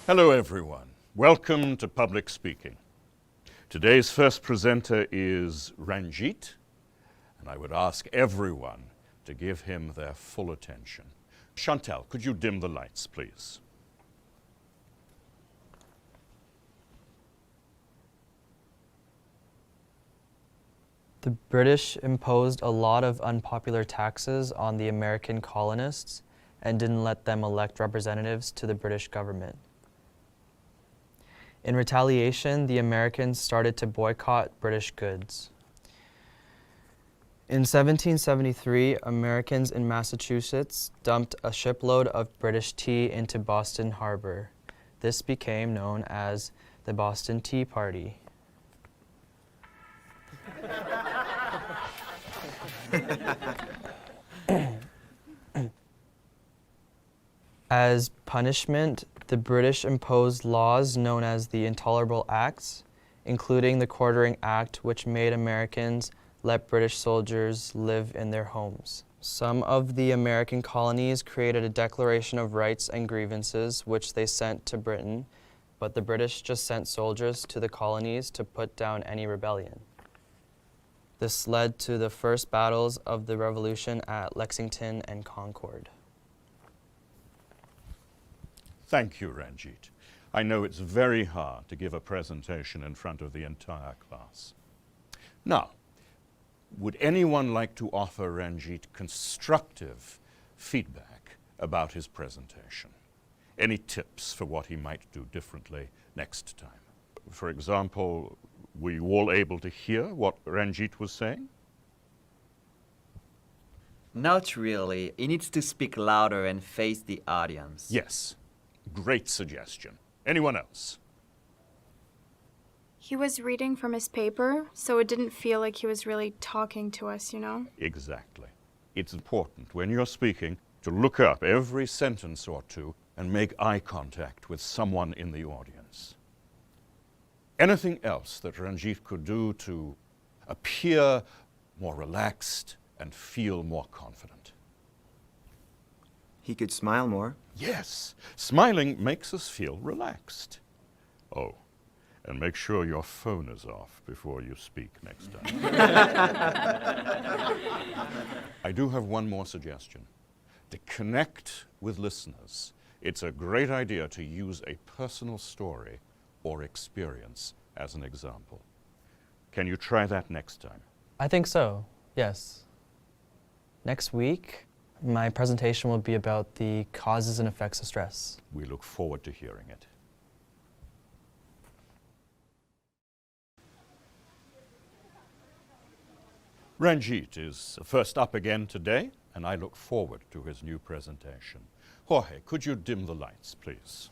Hello everyone. Welcome to Public Speaking. Today's first presenter is Ranjit, and I would ask everyone to give him their full attention. Chantal, could you dim the lights, please? The British imposed a lot of unpopular taxes on the American colonists and didn't let them elect representatives to the British government. In retaliation, the Americans started to boycott British goods. In 1773, Americans in Massachusetts dumped a shipload of British tea into Boston Harbor. This became known as the Boston Tea Party. As punishment, the British imposed laws known as the Intolerable Acts, including the Quartering Act, which made Americans let British soldiers live in their homes. Some of the American colonies created a Declaration of Rights and Grievances, which they sent to Britain, but the British just sent soldiers to the colonies to put down any rebellion. This led to the first battles of the Revolution at Lexington and Concord. Thank you, Ranjit. I know it's very hard to give a presentation in front of the entire class. Now, would anyone like to offer Ranjit constructive feedback about his presentation? Any tips for what he might do differently next time? For example, were you all able to hear what Ranjit was saying? Not really. He needs to speak louder and face the audience. Yes. Great suggestion. Anyone else? He was reading from his paper, so it didn't feel like he was really talking to us, you know? Exactly. It's important when you're speaking to look up every sentence or two and make eye contact with someone in the audience. Anything else that Ranjit could do to appear more relaxed and feel more confident? He could smile more. Yes, smiling makes us feel relaxed. Oh, and make sure your phone is off before you speak next time. I do have one more suggestion. To connect with listeners, it's a great idea to use a personal story or experience as an example. Can you try that next time? I think so, yes. Next week, my presentation will be about the causes and effects of stress. We look forward to hearing it. Ranjit is first up again today, and I look forward to his new presentation. Jorge, could you dim the lights, please?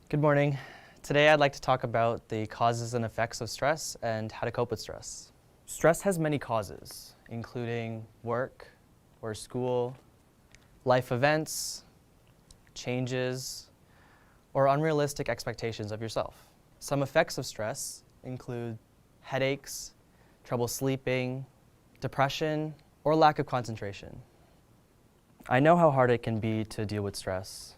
Good morning. Today I'd like to talk about the causes and effects of stress and how to cope with stress. Stress has many causes, including work or school, life events, changes, or unrealistic expectations of yourself. Some effects of stress include headaches, trouble sleeping, depression, or lack of concentration. I know how hard it can be to deal with stress.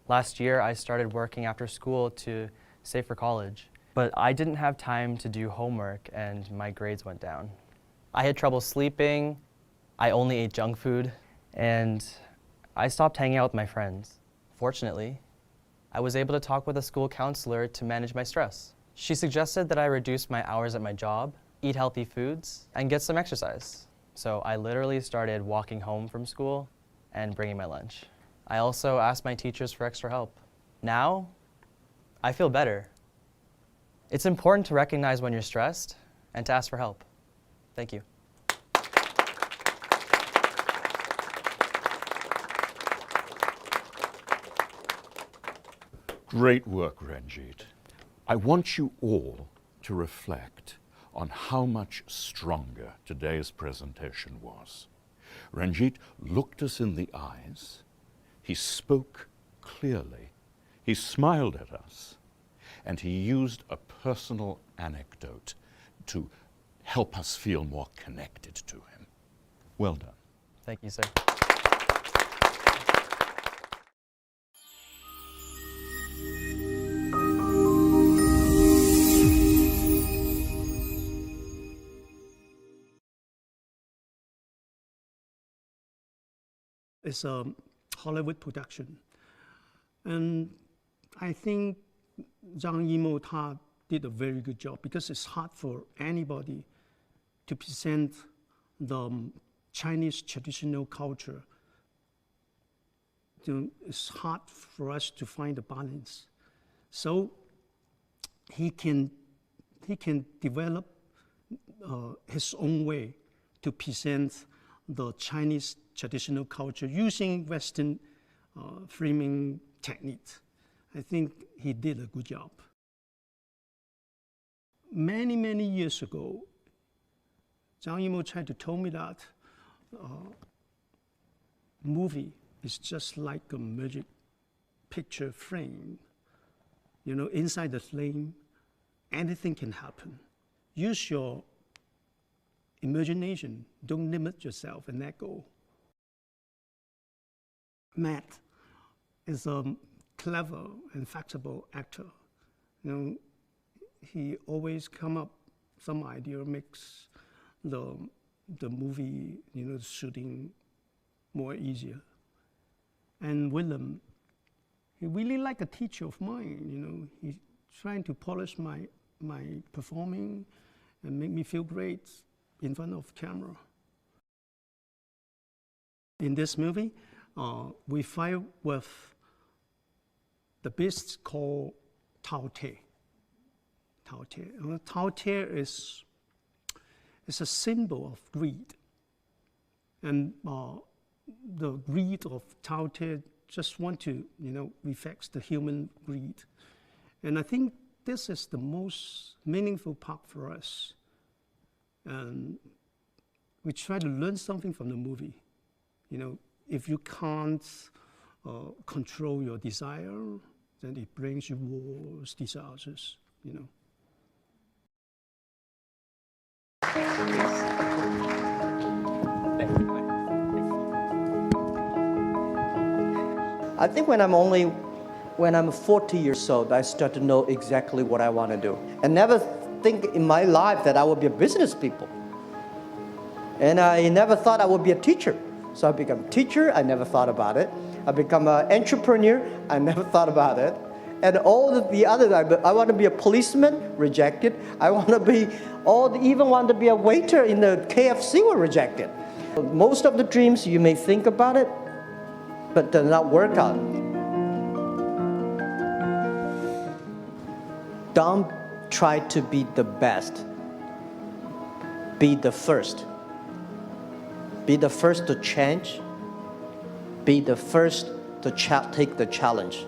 Last year, I started working after school to save for college, but I didn't have time to do homework and my grades went down. I had trouble sleeping, I only ate junk food, and I stopped hanging out with my friends. Fortunately, I was able to talk with a school counselor to manage my stress. She suggested that I reduce my hours at my job, eat healthy foods, and get some exercise. So I literally started walking home from school and bringing my lunch. I also asked my teachers for extra help. Now, I feel better. It's important to recognize when you're stressed and to ask for help. Thank you. Great work, Ranjit. I want you all to reflect on how much stronger today's presentation was. Ranjit looked us in the eyes, he spoke clearly, he smiled at us, and he used a personal anecdote to help us feel more connected to him. Well done. Thank you, sir. is a Hollywood production. And I think Zhang Yimou Ta did a very good job because it's hard for anybody to present the Chinese traditional culture. It's hard for us to find a balance. So he can develop his own way to present the Chinese traditional culture using Western framing techniques. I think he did a good job. Many, many years ago, Zhang Yimou tried to tell me that movie is just like a magic picture frame. You know, inside the frame, anything can happen. Use your imagination. Don't limit yourself and let go. Matt is a clever and flexible actor. You know, he always come up some idea, makes the movie, you know, shooting more easier. And Willem, he really like a teacher of mine, you know. He's trying to polish my performing and make me feel great in front of camera. In this movie, we fight with the beast called Tao Te. Tao Te. Tao Te is a symbol of greed. And the greed of Tao Te just want to, you know, reflects the human greed. And I think this is the most meaningful part for us. And we try to learn something from the movie. You know, if you can't control your desire, then it brings you wars, disasters, you know. I think when I'm 40 years old, I start to know exactly what I want to do. I never think in my life that I would be a business people. And I never thought I would be a teacher. So I become a teacher, I never thought about it. I become an entrepreneur, I never thought about it. And all the other, I want to be a policeman, rejected. I want to be, even want to be a waiter in the KFC, were rejected. Most of the dreams, you may think about it, but does not work out. Don't try to be the best. Be the first. Be the first to change. Be the first to take the challenge.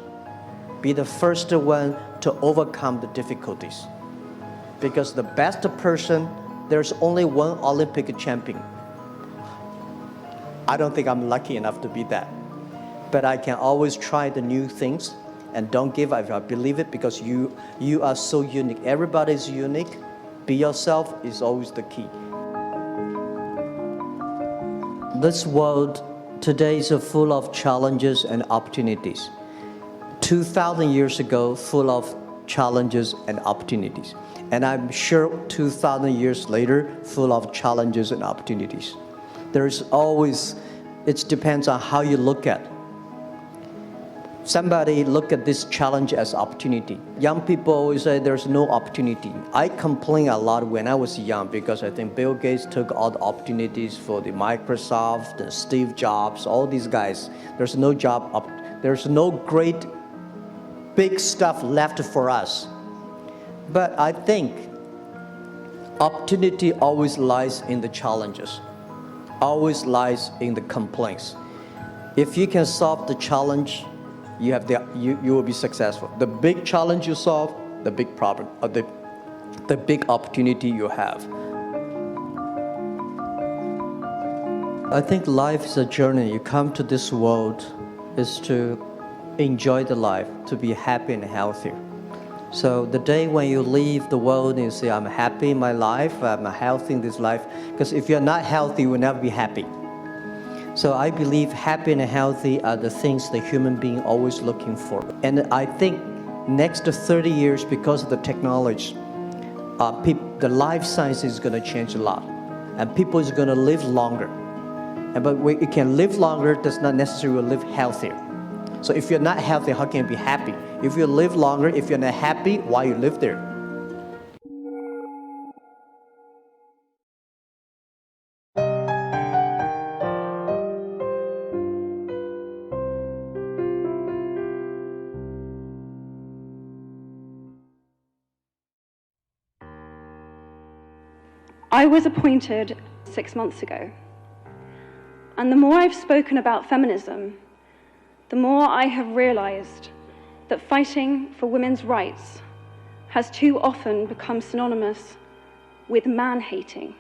Be the first one to overcome the difficulties. Because the best person, there's only one Olympic champion. I don't think I'm lucky enough to be that. But I can always try the new things and don't give up. I believe it because you are so unique. Everybody is unique. Be yourself is always the key. This world today is full of challenges and opportunities. 2,000 years ago, full of challenges and opportunities. And I'm sure 2,000 years later, full of challenges and opportunities. There's always, it depends on how you look at it. Somebody look at this challenge as opportunity. Young people always say there's no opportunity. I complain a lot when I was young because I think Bill Gates took all the opportunities for the Microsoft, the Steve Jobs, all these guys. There's no job, there's no great big stuff left for us. But I think opportunity always lies in the challenges, always lies in the complaints. If you can solve the challenge, you will be successful. The big challenge you solve, the big problem, or the big opportunity you have. I think life is a journey. You come to this world is to enjoy the life, to be happy and healthy. So the day when you leave the world and you say, I'm happy in my life, I'm healthy in this life, because if you're not healthy, you will never be happy. So I believe happy and healthy are the things the human being always looking for. And I think next 30 years, because of the technology, the life science is going to change a lot. And people is going to live longer. But you can live longer does not necessarily live healthier. So if you're not healthy, how can you be happy? If you live longer, if you're not happy, why you live there? I was appointed 6 months ago, and the more I've spoken about feminism, the more I have realized that fighting for women's rights has too often become synonymous with man-hating.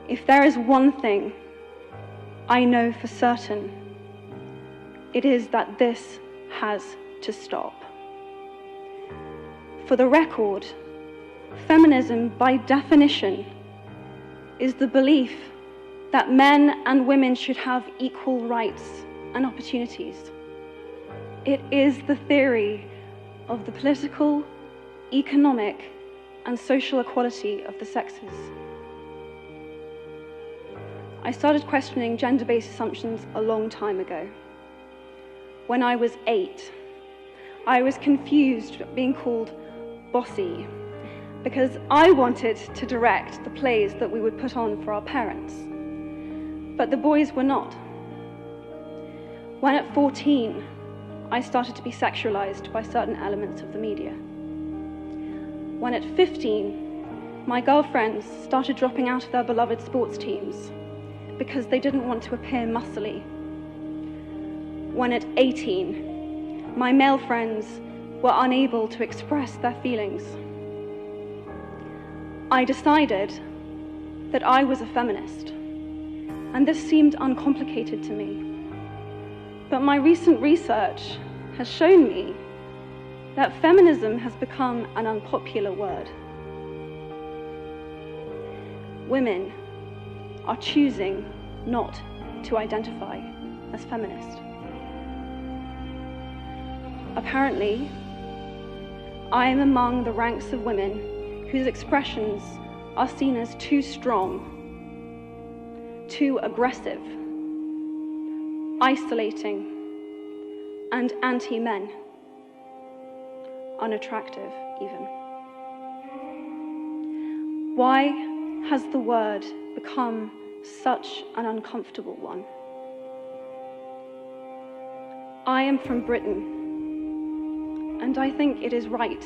If there is one thing I know for certain, it is that this has to stop. For the record, feminism, by definition, is the belief that men and women should have equal rights and opportunities. It is the theory of the political, economic, and social equality of the sexes. I started questioning gender-based assumptions a long time ago. When I was 8, I was confused being called bossy, because I wanted to direct the plays that we would put on for our parents, but the boys were not. When at 14, I started to be sexualized by certain elements of the media. When at 15, my girlfriends started dropping out of their beloved sports teams because they didn't want to appear muscly. When at 18, my male friends were unable to express their feelings. I decided that I was a feminist, and this seemed uncomplicated to me. But my recent research has shown me that feminism has become an unpopular word. Women are choosing not to identify as feminist. Apparently, I am among the ranks of women whose expressions are seen as too strong, too aggressive, isolating, and anti-men, unattractive even. Why has the word become such an uncomfortable one? I am from Britain, and I think it is right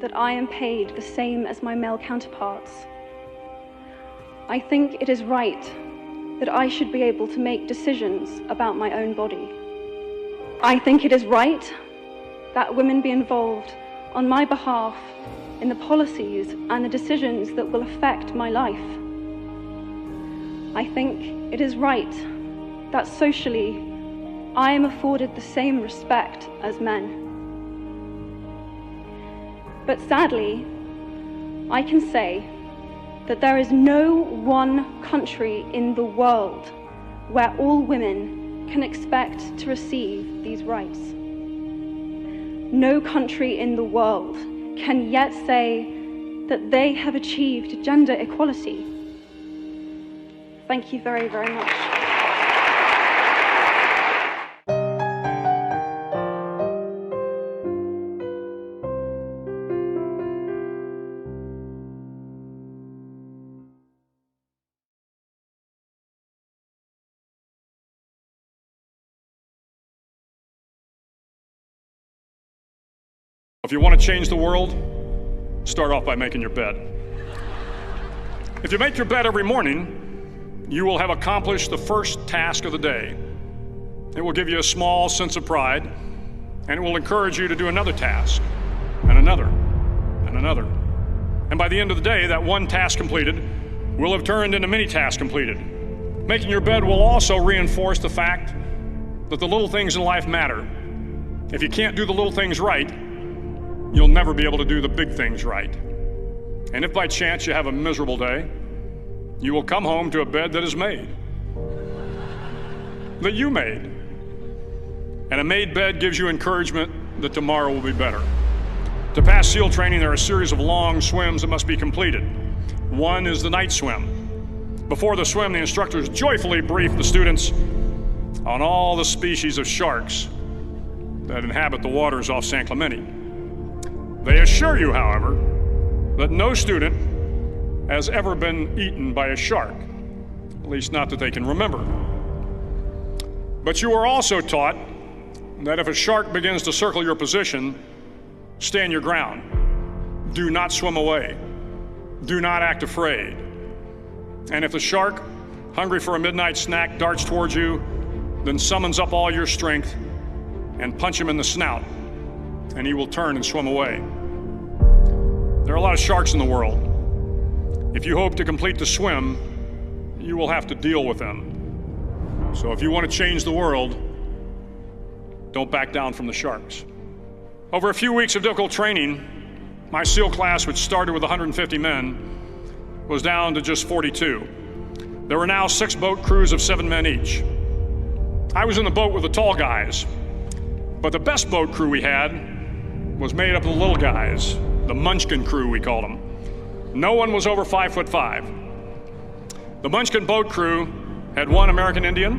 that I am paid the same as my male counterparts. I think it is right that I should be able to make decisions about my own body. I think it is right that women be involved on my behalf in the policies and the decisions that will affect my life. I think it is right that socially I am afforded the same respect as men. But sadly, I can say that there is no one country in the world where all women can expect to receive these rights. No country in the world can yet say that they have achieved gender equality. Thank you very, very much. If you want to change the world, start off by making your bed. If you make your bed every morning, you will have accomplished the first task of the day. It will give you a small sense of pride, and it will encourage you to do another task, and another, and another. And by the end of the day, that one task completed will have turned into many tasks completed. Making your bed will also reinforce the fact that the little things in life matter. If you can't do the little things right, you'll never be able to do the big things right. And if by chance you have a miserable day, you will come home to a bed that is made, that you made. And a made bed gives you encouragement that tomorrow will be better. To pass SEAL training, there are a series of long swims that must be completed. One is the night swim. Before the swim, the instructors joyfully briefed the students on all the species of sharks that inhabit the waters off San Clemente. They assure you, however, that no student has ever been eaten by a shark, at least not that they can remember. But you are also taught that if a shark begins to circle your position, stand your ground. Do not swim away. Do not act afraid. And if the shark, hungry for a midnight snack, darts towards you, then summons up all your strength and punch him in the snout, and he will turn and swim away. There are a lot of sharks in the world. If you hope to complete the swim, you will have to deal with them. So if you want to change the world, don't back down from the sharks. Over a few weeks of difficult training, my SEAL class, which started with 150 men, was down to just 42. There were now 6 boat crews of 7 men each. I was in the boat with the tall guys, but the best boat crew we had was made up of the little guys, the Munchkin crew, we called them. No one was over 5'5". The Munchkin boat crew had 1 American Indian,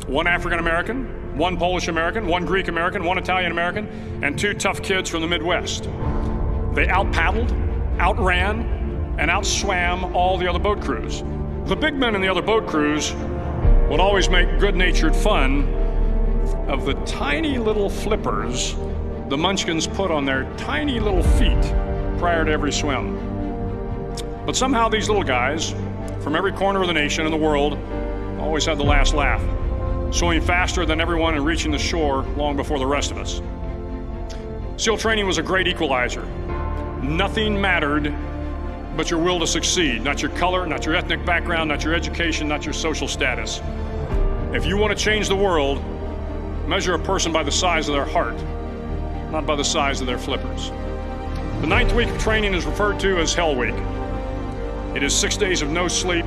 1 African American, 1 Polish American, 1 Greek American, 1 Italian American, and 2 tough kids from the Midwest. They out-paddled, outran, and outswam all the other boat crews. The big men in the other boat crews would always make good-natured fun of the tiny little flippers the Munchkins put on their tiny little feet prior to every swim. But somehow these little guys from every corner of the nation and the world always had the last laugh, swimming faster than everyone and reaching the shore long before the rest of us. SEAL training was a great equalizer. Nothing mattered but your will to succeed, not your color, not your ethnic background, not your education, not your social status. If you want to change the world, measure a person by the size of their heart, not by the size of their flippers. The 9th week of training is referred to as Hell Week. It is 6 days of no sleep,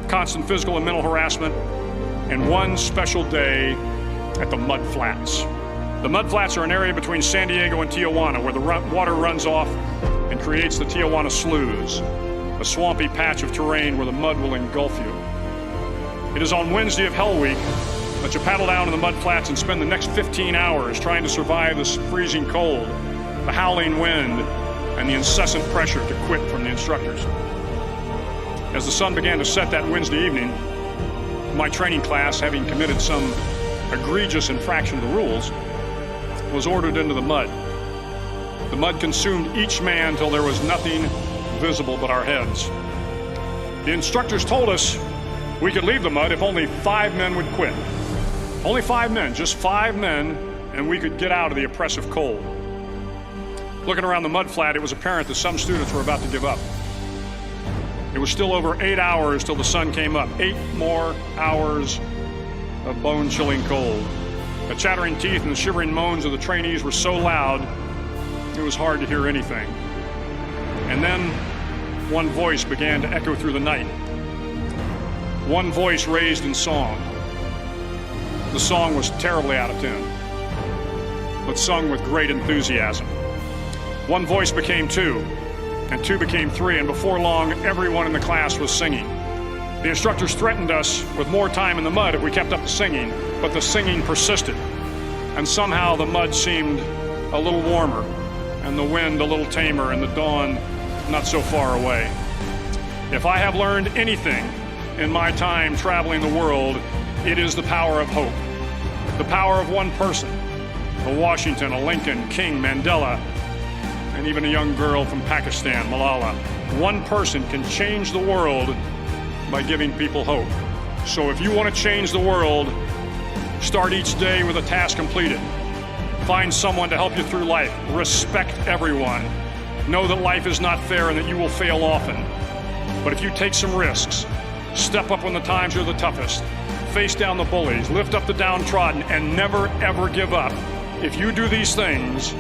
constant physical and mental harassment, and 1 special day at the Mud Flats. The Mud Flats are an area between San Diego and Tijuana where the water runs off and creates the Tijuana Sloughs, a swampy patch of terrain where the mud will engulf you. It is on Wednesday of Hell Week that you paddle down to the Mud Flats and spend the next 15 hours trying to survive this freezing cold, the howling wind, and the incessant pressure to quit from the instructors. As the sun began to set that Wednesday evening, my training class, having committed some egregious infraction of the rules, was ordered into the mud. The mud consumed each man till there was nothing visible but our heads. The instructors told us we could leave the mud if only 5 men would quit. Only 5 men, just 5 men, and we could get out of the oppressive cold. Looking around the mud flat, it was apparent that some students were about to give up. It was still over 8 hours till the sun came up. 8 more hours of bone-chilling cold. The chattering teeth and the shivering moans of the trainees were so loud, it was hard to hear anything. And then one voice began to echo through the night. One voice raised in song. The song was terribly out of tune, but sung with great enthusiasm. One voice became 2, and 2 became 3, and before long, everyone in the class was singing. The instructors threatened us with more time in the mud if we kept up the singing, but the singing persisted, and somehow the mud seemed a little warmer, and the wind a little tamer, and the dawn not so far away. If I have learned anything in my time traveling the world, it is the power of hope. The power of one person, a Washington, a Lincoln, King, Mandela, and even a young girl from Pakistan, Malala. One person can change the world by giving people hope. So if you want to change the world, start each day with a task completed. Find someone to help you through life. Respect everyone. Know that life is not fair and that you will fail often. But if you take some risks, step up when the times are the toughest, face down the bullies, lift up the downtrodden, and never ever give up. If you do these things,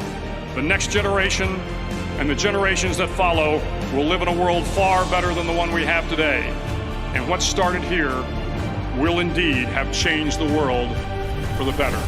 the next generation and the generations that follow will live in a world far better than the one we have today. And what started here will indeed have changed the world for the better.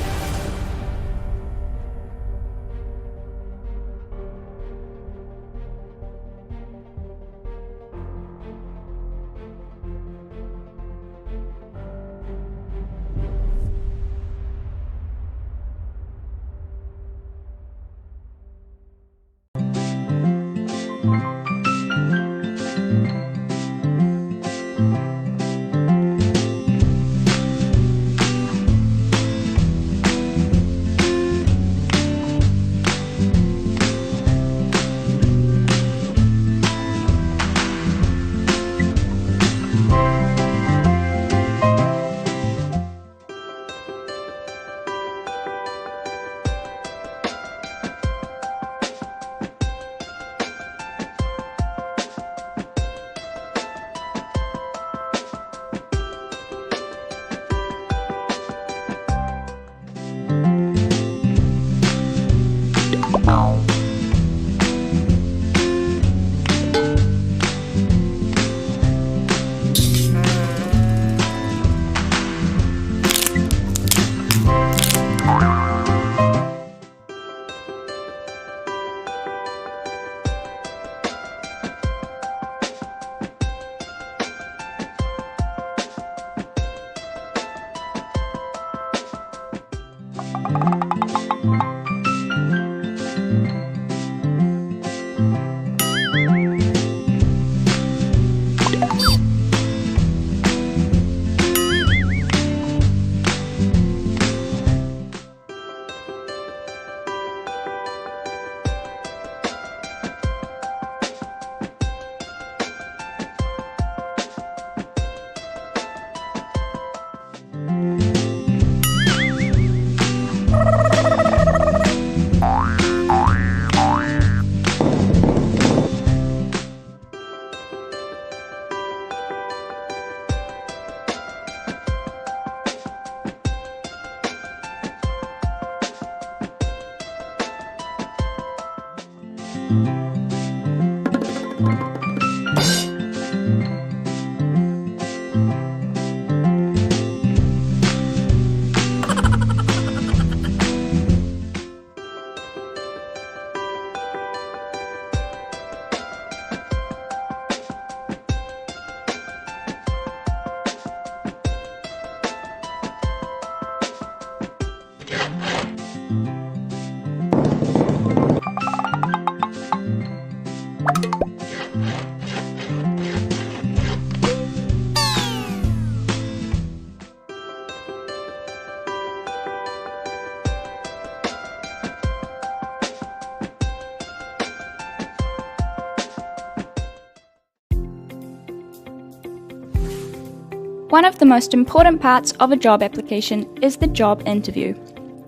One of the most important parts of a job application is the job interview.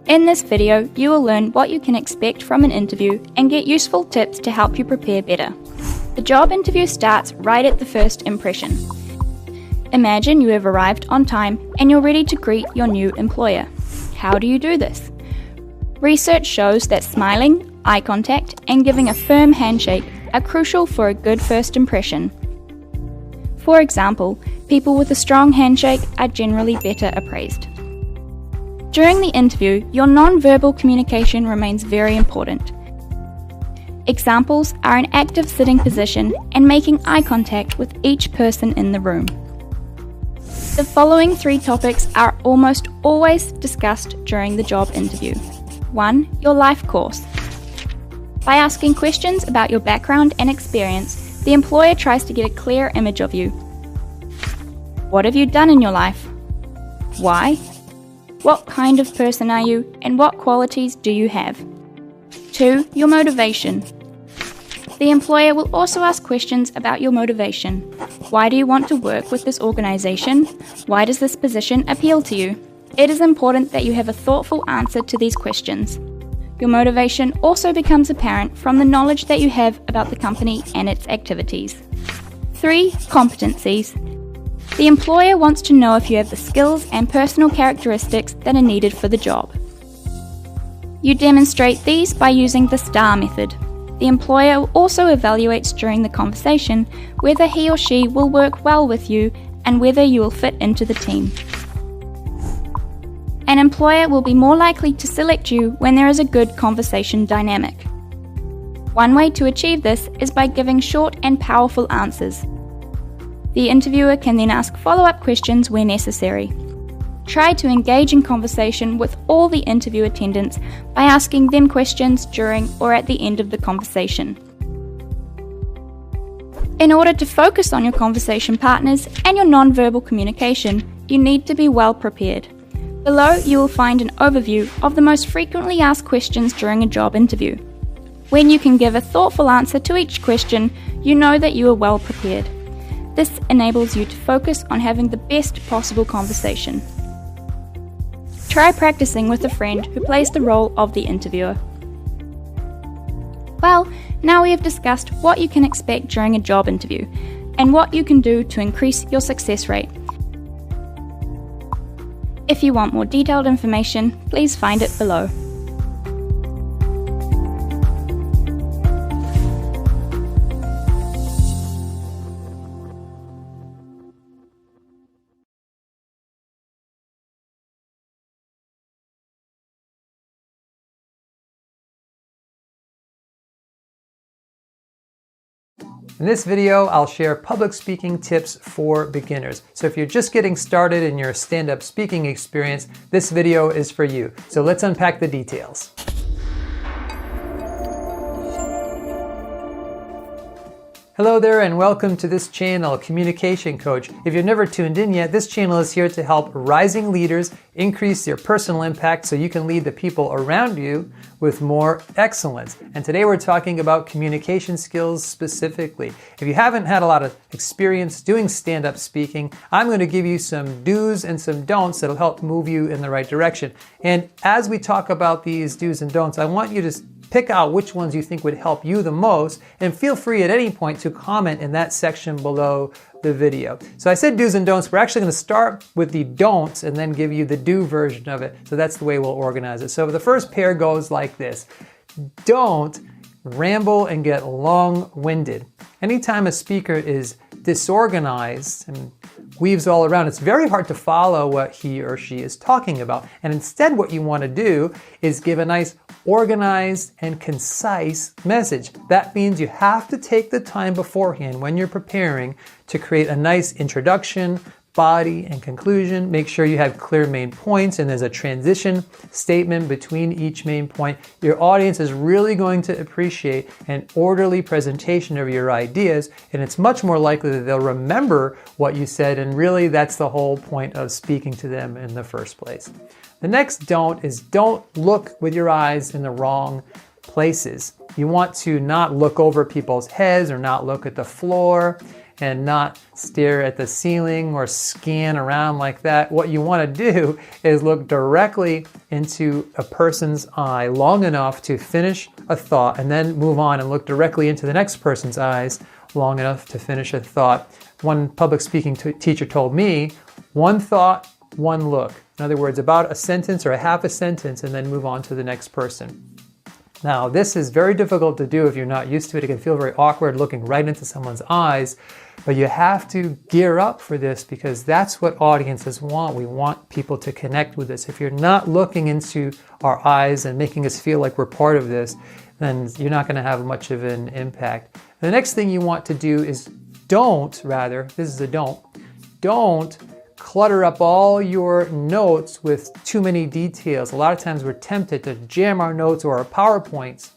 In this video, you will learn what you can expect from an interview and get useful tips to help you prepare better. The job interview starts right at the first impression. Imagine you have arrived on time and you're ready to greet your new employer. How do you do this? Research shows that smiling, eye contact, and giving a firm handshake are crucial for a good first impression. For example, people with a strong handshake are generally better appraised. During the interview, your non-verbal communication remains very important. Examples are an active sitting position and making eye contact with each person in the room. The following 3 topics are almost always discussed during the job interview. 1. Your life course. By asking questions about your background and experience, the employer tries to get a clear image of you. What have you done in your life? Why? What kind of person are you and what qualities do you have? 2. Your motivation. The employer will also ask questions about your motivation. Why do you want to work with this organisation? Why does this position appeal to you? It is important that you have a thoughtful answer to these questions. Your motivation also becomes apparent from the knowledge that you have about the company and its activities. 3. Competencies. The employer wants to know if you have the skills and personal characteristics that are needed for the job. You demonstrate these by using the STAR method. The employer also evaluates during the conversation whether he or she will work well with you and whether you will fit into the team. An employer will be more likely to select you when there is a good conversation dynamic. One way to achieve this is by giving short and powerful answers. The interviewer can then ask follow-up questions where necessary. Try to engage in conversation with all the interview attendants by asking them questions during or at the end of the conversation. In order to focus on your conversation partners and your non-verbal communication, you need to be well prepared. Below, you will find an overview of the most frequently asked questions during a job interview. When you can give a thoughtful answer to each question, you know that you are well prepared. This enables you to focus on having the best possible conversation. Try practicing with a friend who plays the role of the interviewer. Well, now we have discussed what you can expect during a job interview and what you can do to increase your success rate. If you want more detailed information, please find it below. In this video, I'll share public speaking tips for beginners. So if you're just getting started in your stand-up speaking experience, this video is for you. So let's unpack the details. Hello there and welcome to this channel, Communication Coach. If you've never tuned in yet, this channel is here to help rising leaders increase their personal impact so you can lead the people around you with more excellence. And today we're talking about communication skills specifically. If you haven't had a lot of experience doing stand-up speaking, I'm going to give you some do's and some don'ts that'll help move you in the right direction. And as we talk about these do's and don'ts, I want you to pick out which ones you think would help you the most, and feel free at any point to comment in that section below the video. So I said do's and don'ts. We're actually going to start with the don'ts and then give you the do version of it. So that's the way we'll organize it. So the first pair goes like this. Don't ramble and get long-winded. Anytime a speaker is disorganized and weaves all around, it's very hard to follow what he or she is talking about. And instead what you want to do is give a nice organized and concise message. That means you have to take the time beforehand when you're preparing to create a nice introduction, body, and conclusion. Make sure you have clear main points and there's a transition statement between each main point. Your audience is really going to appreciate an orderly presentation of your ideas, and it's much more likely that they'll remember what you said, and really that's the whole point of speaking to them in the first place. The next don't is don't look with your eyes in the wrong places. You want to not look over people's heads or not look at the floor and not stare at the ceiling or scan around like that. What you want to do is look directly into a person's eye long enough to finish a thought and then move on and look directly into the next person's eyes long enough to finish a thought. One public speaking teacher told me, one thought, one look. In other words, about a sentence or a half a sentence and then move on to the next person. Now, this is very difficult to do if you're not used to it. It can feel very awkward looking right into someone's eyes, but you have to gear up for this because that's what audiences want. We want people to connect with us. If you're not looking into our eyes and making us feel like we're part of this, then you're not going to have much of an impact. The next thing you want to do is don't clutter up all your notes with too many details. A lot of times we're tempted to jam our notes or our PowerPoints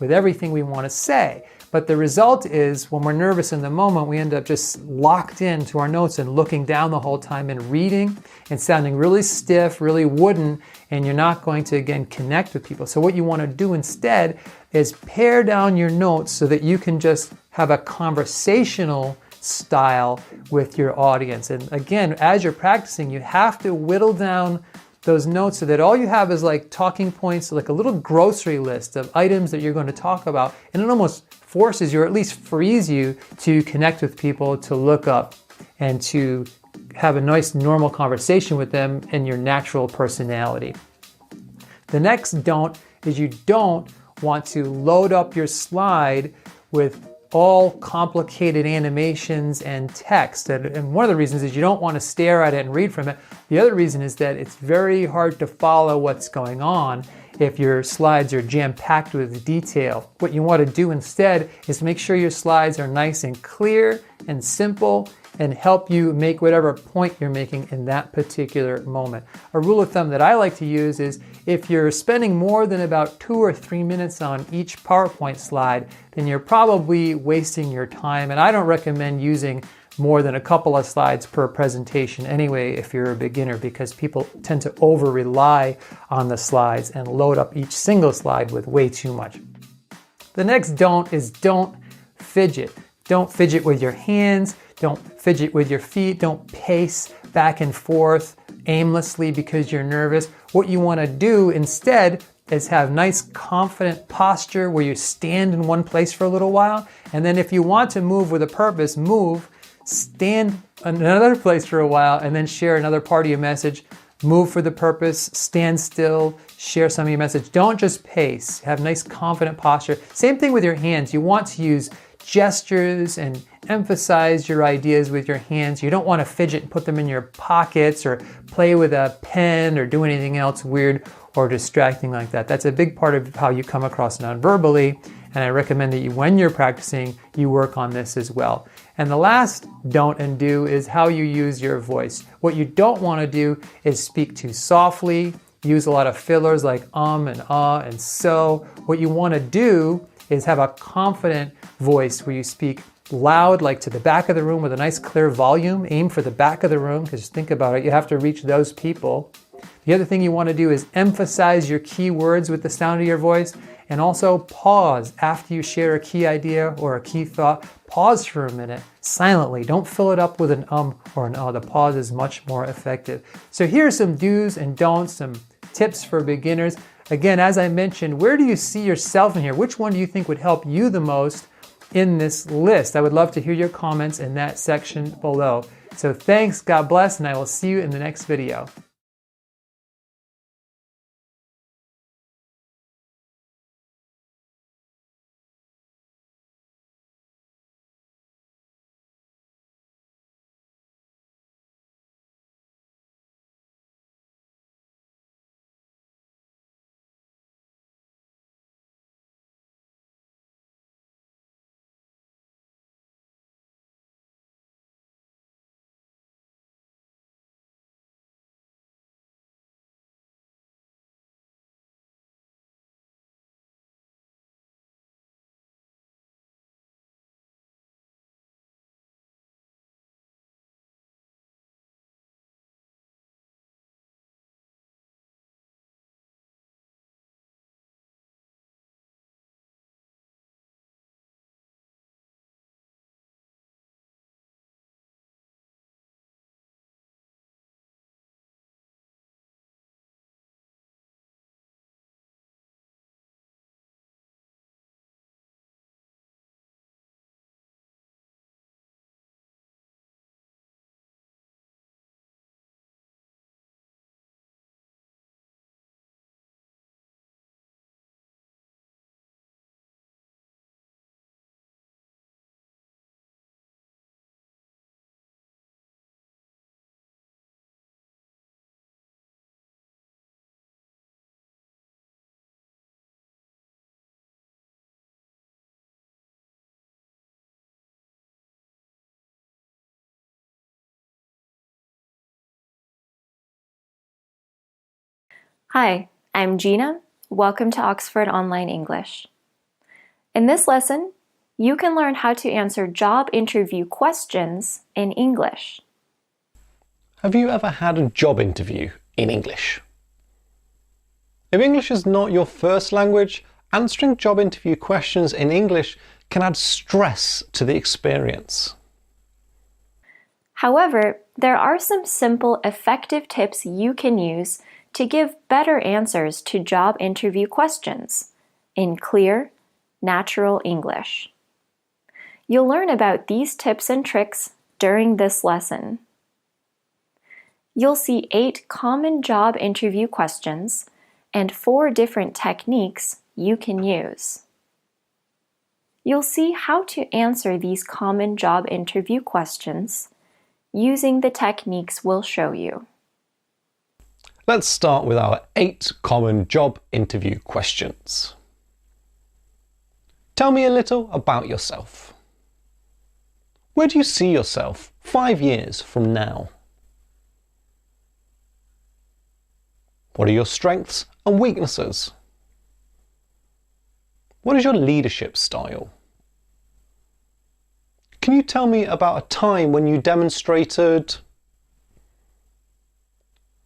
with everything we want to say. But the result is when we're nervous in the moment, we end up just locked into our notes and looking down the whole time and reading and sounding really stiff, really wooden, and you're not going to, again, connect with people. So what you want to do instead is pare down your notes so that you can just have a conversational style with your audience. And again, as you're practicing, you have to whittle down those notes so that all you have is like talking points, like a little grocery list of items that you're going to talk about. And it almost forces you, or at least frees you, to connect with people, to look up, and to have a nice normal conversation with them in your natural personality. The next don't is you don't want to load up your slide with all complicated animations and text. And one of the reasons is you don't want to stare at it and read from it. The other reason is that it's very hard to follow what's going on if your slides are jam-packed with detail. What you want to do instead is make sure your slides are nice and clear and simple and help you make whatever point you're making in that particular moment. A rule of thumb that I like to use is if you're spending more than about 2 or 3 minutes on each PowerPoint slide, then you're probably wasting your time. And I don't recommend using more than a couple of slides per presentation anyway if you're a beginner, because people tend to over-rely on the slides and load up each single slide with way too much. The next don't is don't fidget. Don't fidget with your hands. Don't fidget with your feet. Don't pace back and forth aimlessly because you're nervous. What you want to do instead is have nice, confident posture where you stand in one place for a little while. And then if you want to move with a purpose, move, stand in another place for a while, and then share another part of your message. Move for the purpose, stand still, share some of your message. Don't just pace. Have nice, confident posture. Same thing with your hands. You want to use gestures and emphasize your ideas with your hands. You don't want to fidget and put them in your pockets or play with a pen or do anything else weird or distracting like that. That's a big part of how you come across non-verbally. And I recommend that when you're practicing, you work on this as well. And the last don't and do is how you use your voice. What you don't want to do is speak too softly, use a lot of fillers like and and so. What you want to do is have a confident voice where you speak loud, like to the back of the room with a nice clear volume. Aim for the back of the room, because think about it, you have to reach those people. The other thing you want to do is emphasize your key words with the sound of your voice, and also pause after you share a key idea or a key thought. Pause for a minute silently. Don't fill it up with an or an The pause is much more effective. So here are some do's and don'ts, some tips for beginners. Again, as I mentioned, where do you see yourself in here? Which one do you think would help you the most in this list? I would love to hear your comments in that section below. So thanks, God bless, and I will see you in the next video. Hi, I'm Gina. Welcome to Oxford Online English. In this lesson, you can learn how to answer job interview questions in English. Have you ever had a job interview in English? If English is not your first language, answering job interview questions in English can add stress to the experience. However, there are some simple, effective tips you can use to give better answers to job interview questions in clear, natural English. You'll learn about these tips and tricks during this lesson. You'll see 8 common job interview questions and 4 different techniques you can use. You'll see how to answer these common job interview questions using the techniques we'll show you. Let's start with our 8 common job interview questions. Tell me a little about yourself. Where do you see yourself 5 years from now? What are your strengths and weaknesses? What is your leadership style? Can you tell me about a time when you demonstrated...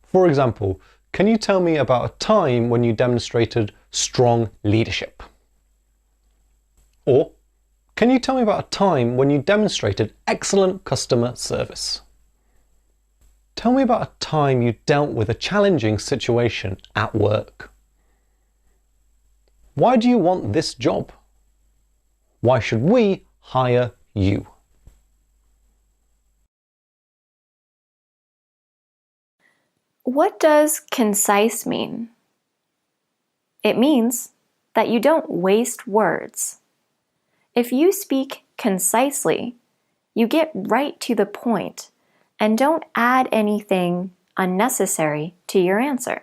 For example, can you tell me about a time when you demonstrated strong leadership? Or, can you tell me about a time when you demonstrated excellent customer service? Tell me about a time you dealt with a challenging situation at work. Why do you want this job? Why should we hire you? What does concise mean? It means that you don't waste words. If you speak concisely, you get right to the point and don't add anything unnecessary to your answer.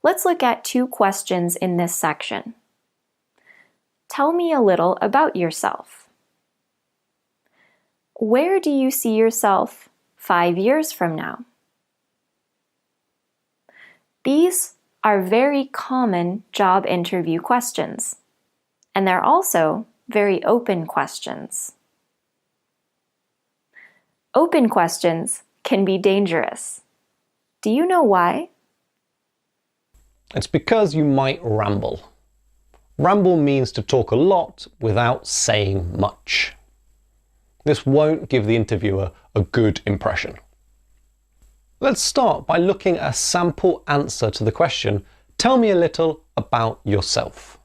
Let's look at 2 questions in this section. Tell me a little about yourself. Where do you see yourself 5 years from now? These are very common job interview questions, and they're also very open questions. Open questions can be dangerous. Do you know why? It's because you might ramble. Ramble means to talk a lot without saying much. This won't give the interviewer a good impression. Let's start by looking at a sample answer to the question, tell me a little about yourself.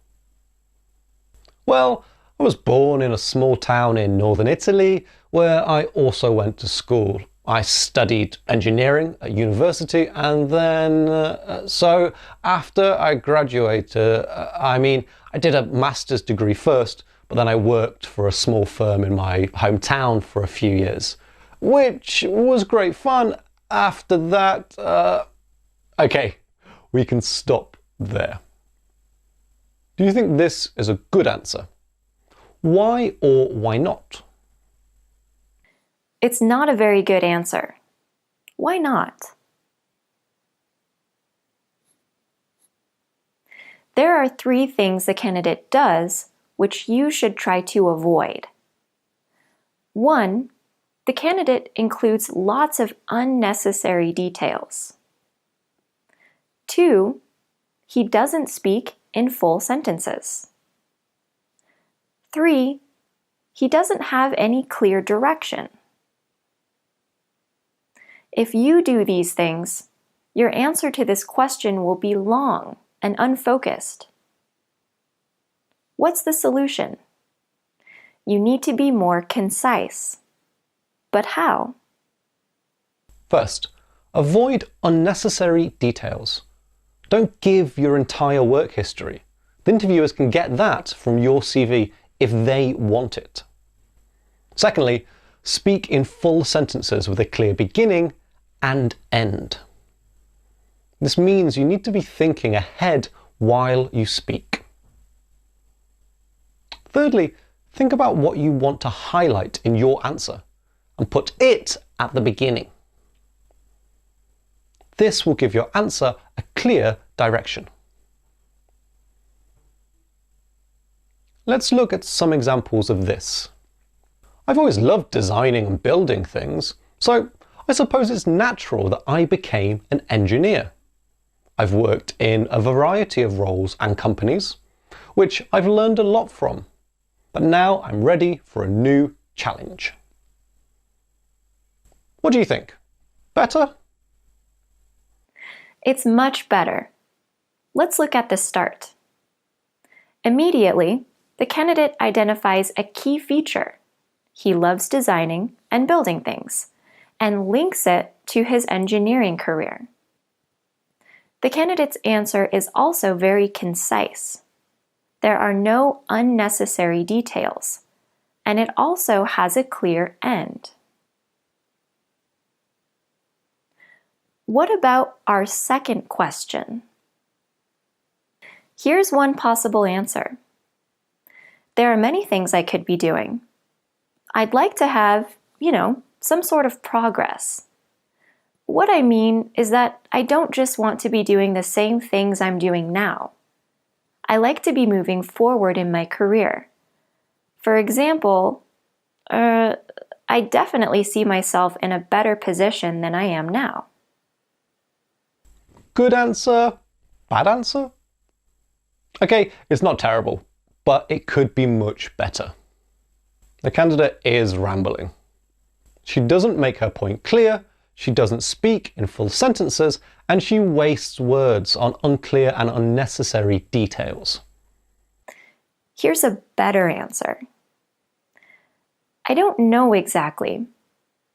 Well, I was born in a small town in northern Italy where I also went to school. I studied engineering at university and then, so after I graduated, I did a master's degree first, but then I worked for a small firm in my hometown for a few years, which was great fun. After that, okay, we can stop there. Do you think this is a good answer? Why or why not? It's not a very good answer. Why not? There are 3 things the candidate does which you should try to avoid. 1. The candidate includes lots of unnecessary details. 2. He doesn't speak in full sentences. 3. He doesn't have any clear direction. If you do these things, your answer to this question will be long and unfocused. What's the solution? You need to be more concise. But how? First, avoid unnecessary details. Don't give your entire work history. The interviewers can get that from your CV if they want it. Secondly, speak in full sentences with a clear beginning and end. This means you need to be thinking ahead while you speak. Thirdly, think about what you want to highlight in your answer and put it at the beginning. This will give your answer a clear direction. Let's look at some examples of this. I've always loved designing and building things, so I suppose it's natural that I became an engineer. I've worked in a variety of roles and companies, which I've learned a lot from, but now I'm ready for a new challenge. What do you think? Better? It's much better. Let's look at the start. Immediately, the candidate identifies a key feature. He loves designing and building things, and links it to his engineering career. The candidate's answer is also very concise. There are no unnecessary details, and it also has a clear end. What about our second question? Here's one possible answer. There are many things I could be doing. I'd like to have, some sort of progress. What I mean is that I don't just want to be doing the same things I'm doing now. I like to be moving forward in my career. For example, I definitely see myself in a better position than I am now. Good answer? Bad answer? Okay, it's not terrible, but it could be much better. The candidate is rambling. She doesn't make her point clear, she doesn't speak in full sentences, and she wastes words on unclear and unnecessary details. Here's a better answer. I don't know exactly,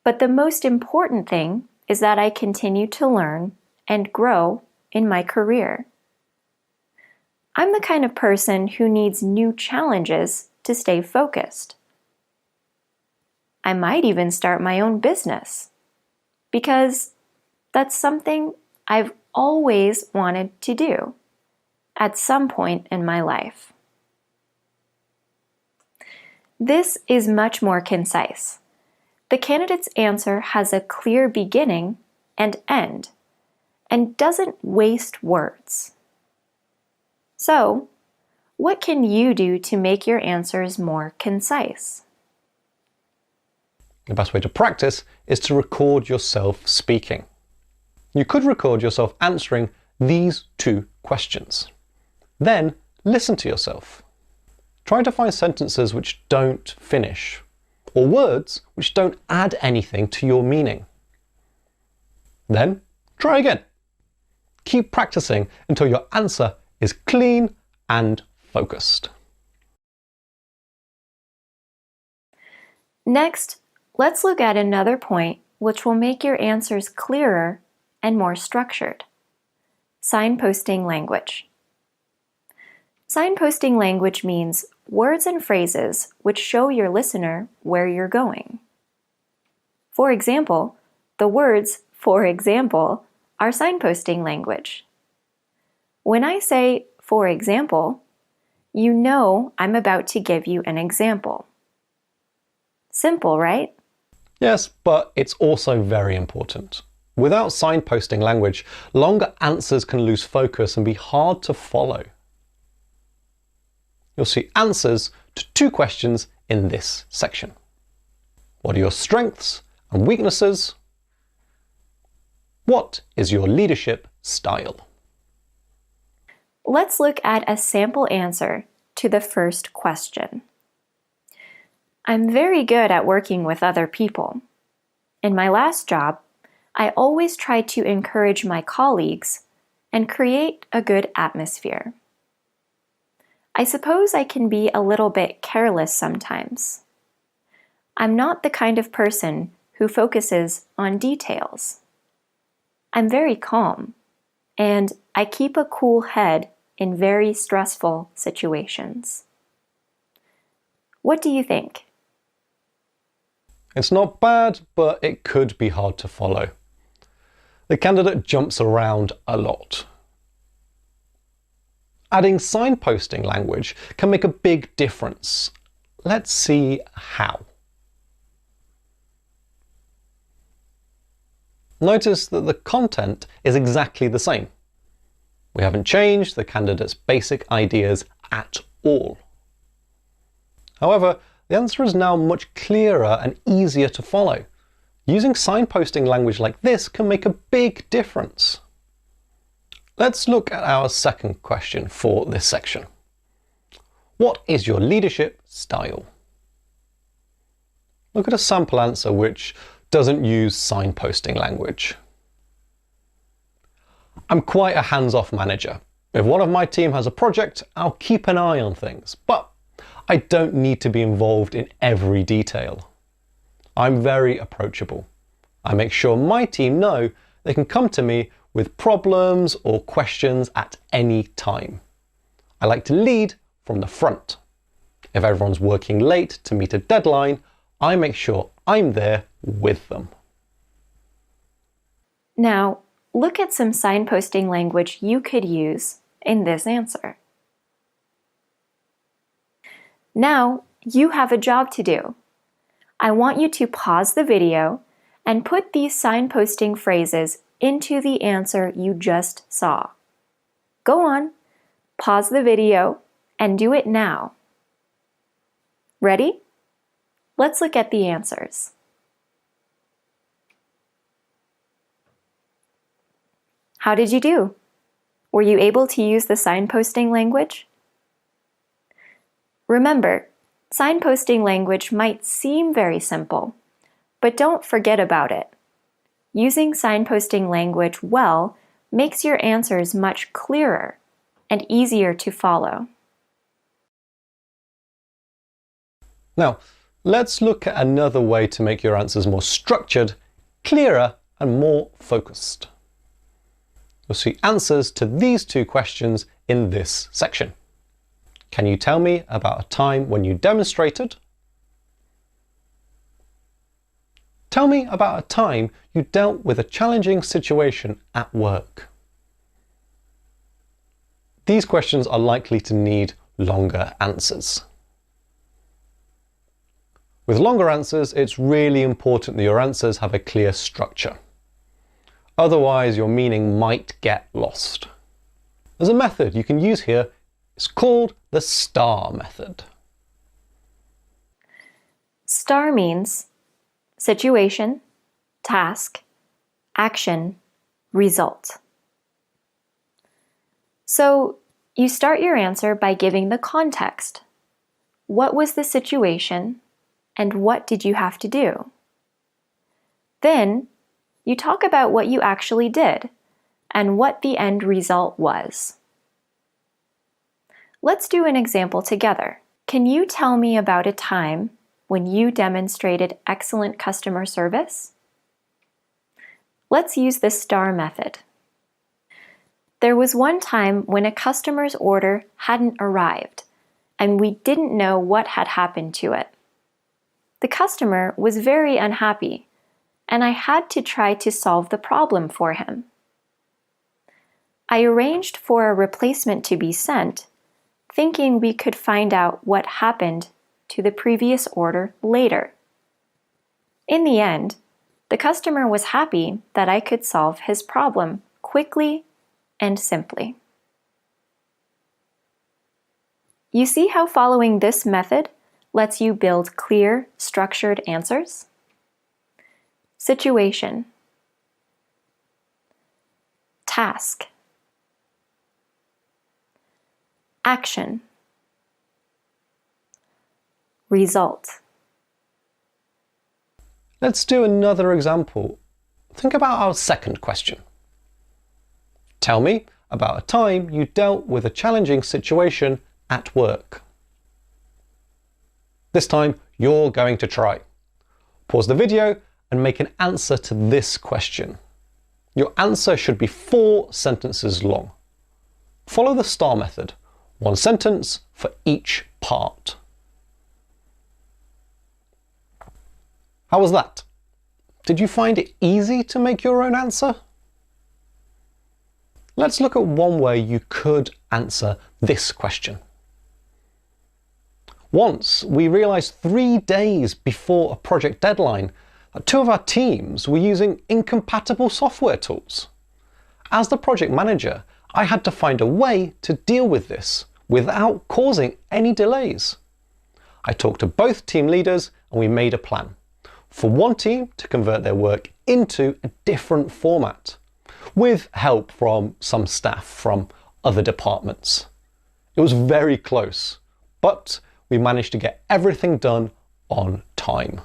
but the most important thing is that I continue to learn and grow in my career. I'm the kind of person who needs new challenges to stay focused. I might even start my own business, because that's something I've always wanted to do at some point in my life. This is much more concise. The candidate's answer has a clear beginning and end, and doesn't waste words. So, what can you do to make your answers more concise? The best way to practice is to record yourself speaking. You could record yourself answering these two questions. Then listen to yourself. Try to find sentences which don't finish, or words which don't add anything to your meaning. Then try again. Keep practicing until your answer is clean and focused. Next, let's look at another point which will make your answers clearer and more structured. Signposting language. Signposting language means words and phrases which show your listener where you're going. For example, the words "for example" are signposting language. When I say "for example," you know I'm about to give you an example. Simple, right? Yes, but it's also very important. Without signposting language, longer answers can lose focus and be hard to follow. You'll see answers to two questions in this section. What are your strengths and weaknesses? What is your leadership style? Let's look at a sample answer to the first question. I'm very good at working with other people. In my last job, I always tried to encourage my colleagues and create a good atmosphere. I suppose I can be a little bit careless sometimes. I'm not the kind of person who focuses on details. I'm very calm, and I keep a cool head in very stressful situations. What do you think? It's not bad, but it could be hard to follow. The candidate jumps around a lot. Adding signposting language can make a big difference. Let's see how. Notice that the content is exactly the same. We haven't changed the candidate's basic ideas at all. However, the answer is now much clearer and easier to follow. Using signposting language like this can make a big difference. Let's look at our second question for this section. What is your leadership style? Look at a sample answer which doesn't use signposting language. I'm quite a hands-off manager. If one of my team has a project, I'll keep an eye on things, but I don't need to be involved in every detail. I'm very approachable. I make sure my team know they can come to me with problems or questions at any time. I like to lead from the front. If everyone's working late to meet a deadline, I make sure I'm there with them. Now, look at some signposting language you could use in this answer. Now, you have a job to do. I want you to pause the video and put these signposting phrases into the answer you just saw. Go on, pause the video, and do it now. Ready? Let's look at the answers. How did you do? Were you able to use the signposting language? Remember, signposting language might seem very simple, but don't forget about it. Using signposting language well makes your answers much clearer and easier to follow. Now, let's look at another way to make your answers more structured, clearer, and more focused. You'll see answers to these two questions in this section. Can you tell me about a time when you demonstrated? Tell me about a time you dealt with a challenging situation at work. These questions are likely to need longer answers. With longer answers, it's really important that your answers have a clear structure. Otherwise, your meaning might get lost. There's a method you can use here. It's called the STAR method. STAR means situation, task, action, result. So, you start your answer by giving the context. What was the situation, and what did you have to do? Then, you talk about what you actually did, and what the end result was. Let's do an example together. Can you tell me about a time when you demonstrated excellent customer service? Let's use the STAR method. There was one time when a customer's order hadn't arrived, and we didn't know what had happened to it. The customer was very unhappy, and I had to try to solve the problem for him. I arranged for a replacement to be sent, thinking we could find out what happened to the previous order later. In the end, the customer was happy that I could solve his problem quickly and simply. You see how following this method lets you build clear, structured answers? Situation, task, action, result. Let's do another example. Think about our second question. Tell me about a time you dealt with a challenging situation at work. This time, you're going to try. Pause the video and make an answer to this question. Your answer should be 4 sentences long. Follow the STAR method, 1 sentence for each part. How was that? Did you find it easy to make your own answer? Let's look at one way you could answer this question. Once, we realized 3 days before a project deadline that 2 of our teams were using incompatible software tools. As the project manager, I had to find a way to deal with this without causing any delays. I talked to both team leaders and we made a plan for one team to convert their work into a different format, with help from some staff from other departments. It was very close, but we managed to get everything done on time.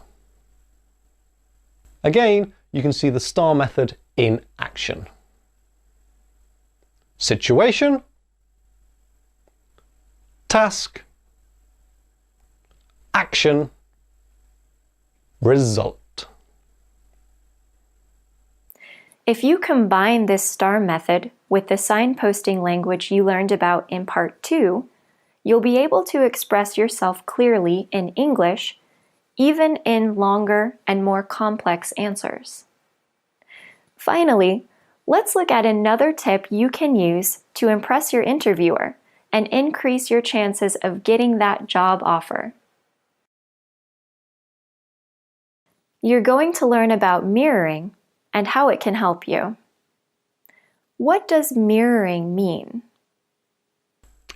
Again, you can see the STAR method in action. Situation, task, action, result. If you combine this STAR method with the signposting language you learned about in Part 2, you'll be able to express yourself clearly in English, even in longer and more complex answers. Finally, let's look at another tip you can use to impress your interviewer and increase your chances of getting that job offer. You're going to learn about mirroring and how it can help you. What does mirroring mean?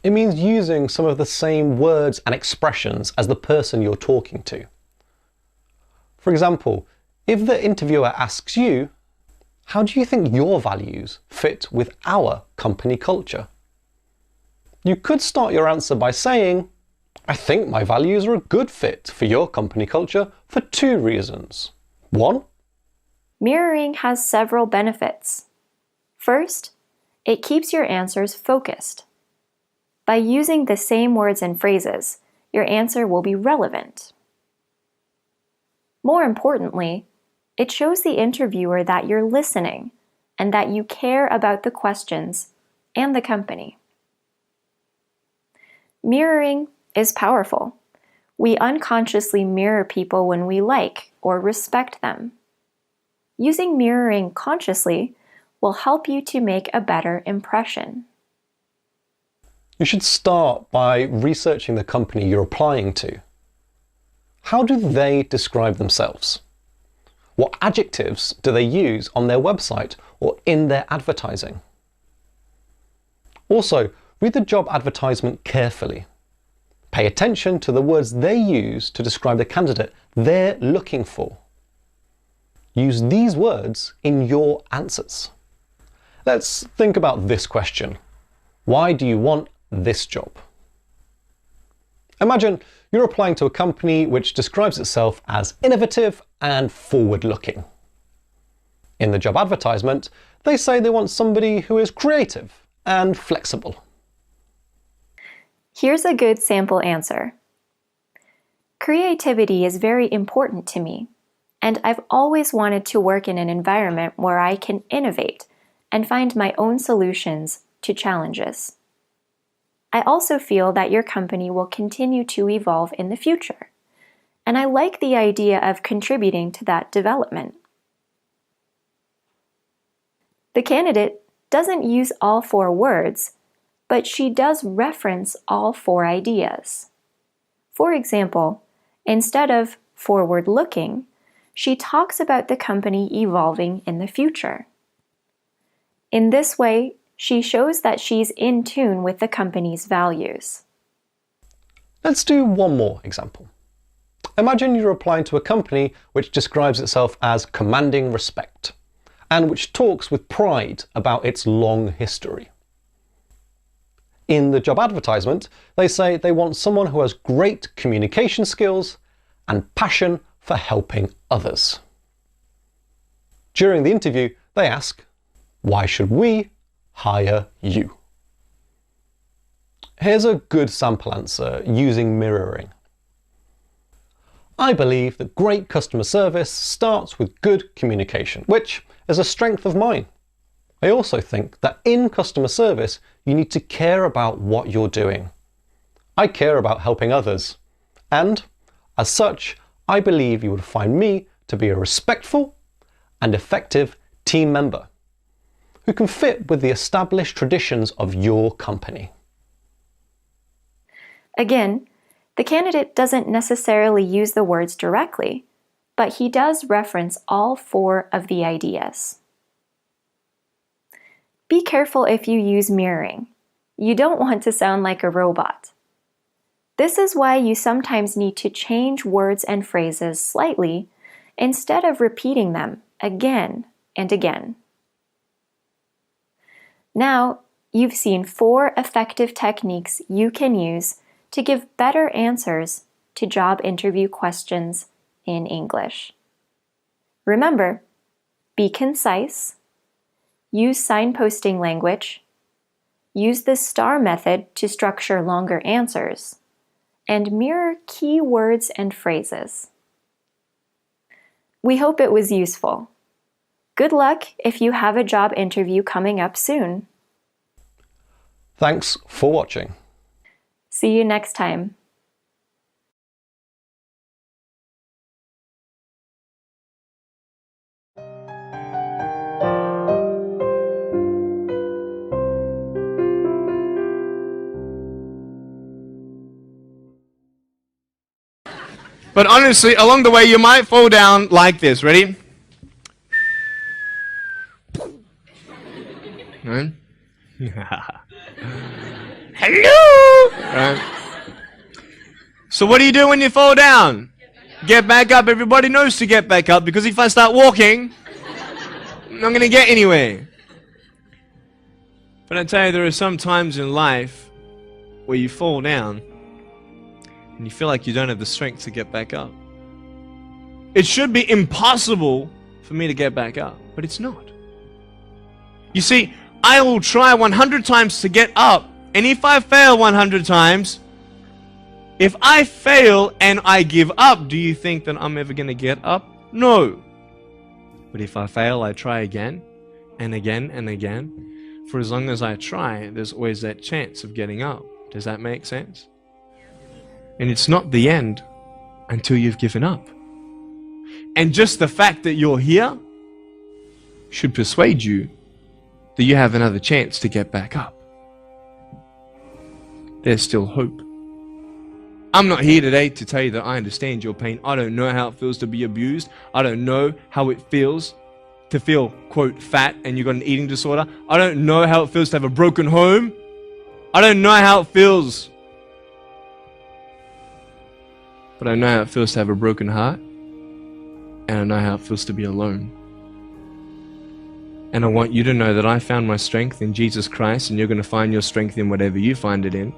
It means using some of the same words and expressions as the person you're talking to. For example, if the interviewer asks you, how do you think your values fit with our company culture? You could start your answer by saying, I think my values are a good fit for your company culture for 2 reasons. 1. Mirroring has several benefits. First, it keeps your answers focused. By using the same words and phrases, your answer will be relevant. More importantly, it shows the interviewer that you're listening and that you care about the questions and the company. Mirroring is powerful. We unconsciously mirror people when we like or respect them. Using mirroring consciously will help you to make a better impression. You should start by researching the company you're applying to. How do they describe themselves? What adjectives do they use on their website or in their advertising? Also, read the job advertisement carefully. Pay attention to the words they use to describe the candidate they're looking for. Use these words in your answers. Let's think about this question. Why do you want this job? Imagine you're applying to a company which describes itself as innovative and forward-looking. In the job advertisement, they say they want somebody who is creative and flexible. Here's a good sample answer. Creativity is very important to me, and I've always wanted to work in an environment where I can innovate and find my own solutions to challenges. I also feel that your company will continue to evolve in the future, and I like the idea of contributing to that development. The candidate doesn't use all 4 words, but she does reference all 4 ideas. For example, instead of forward-looking, she talks about the company evolving in the future. In this way, she shows that she's in tune with the company's values. Let's do one more example. Imagine you're applying to a company which describes itself as commanding respect, and which talks with pride about its long history. In the job advertisement, they say they want someone who has great communication skills and passion for helping others. During the interview, they ask, "Why should we hire you?" Here's a good sample answer using mirroring. I believe that great customer service starts with good communication, which is a strength of mine. I also think that in customer service, you need to care about what you're doing. I care about helping others, and as such, I believe you would find me to be a respectful and effective team member who can fit with the established traditions of your company. Again, the candidate doesn't necessarily use the words directly, but he does reference all 4 of the ideas. Be careful if you use mirroring. You don't want to sound like a robot. This is why you sometimes need to change words and phrases slightly instead of repeating them again and again. Now, you've seen 4 effective techniques you can use to give better answers to job interview questions in English. Remember, be concise, use signposting language, use the STAR method to structure longer answers, and mirror key words and phrases. We hope it was useful. Good luck if you have a job interview coming up soon. Thanks for watching. See you next time. But honestly, along the way, you might fall down like this. Ready? Right? Hello! Right. So what do you do when you fall down? Get back up. Everybody knows to get back up, because if I start walking, I'm not going to get anywhere. But I tell you, there are some times in life where you fall down and you feel like you don't have the strength to get back up. It should be impossible for me to get back up, but it's not. You see, I will try 100 times to get up, and if I fail 100 times, if I fail and I give up, do you think that I'm ever going to get up? No. But if I fail, I try again and again and again. For as long as I try, there's always that chance of getting up. Does that make sense? And it's not the end until you've given up. And just the fact that you're here should persuade you that you have another chance to get back up. There's still hope. I'm not here today to tell you that I understand your pain. I don't know how it feels to be abused. I don't know how it feels to feel, quote, fat and you got an eating disorder. I don't know how it feels to have a broken home. I don't know how it feels. But I know how it feels to have a broken heart. And I know how it feels to be alone. And I want you to know that I found my strength in Jesus Christ, and you're going to find your strength in whatever you find it in.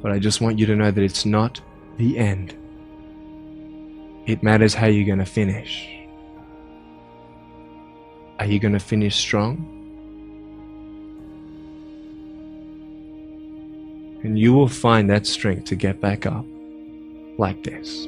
But I just want you to know that it's not the end. It matters how you're going to finish. Are you going to finish strong? And you will find that strength to get back up like this.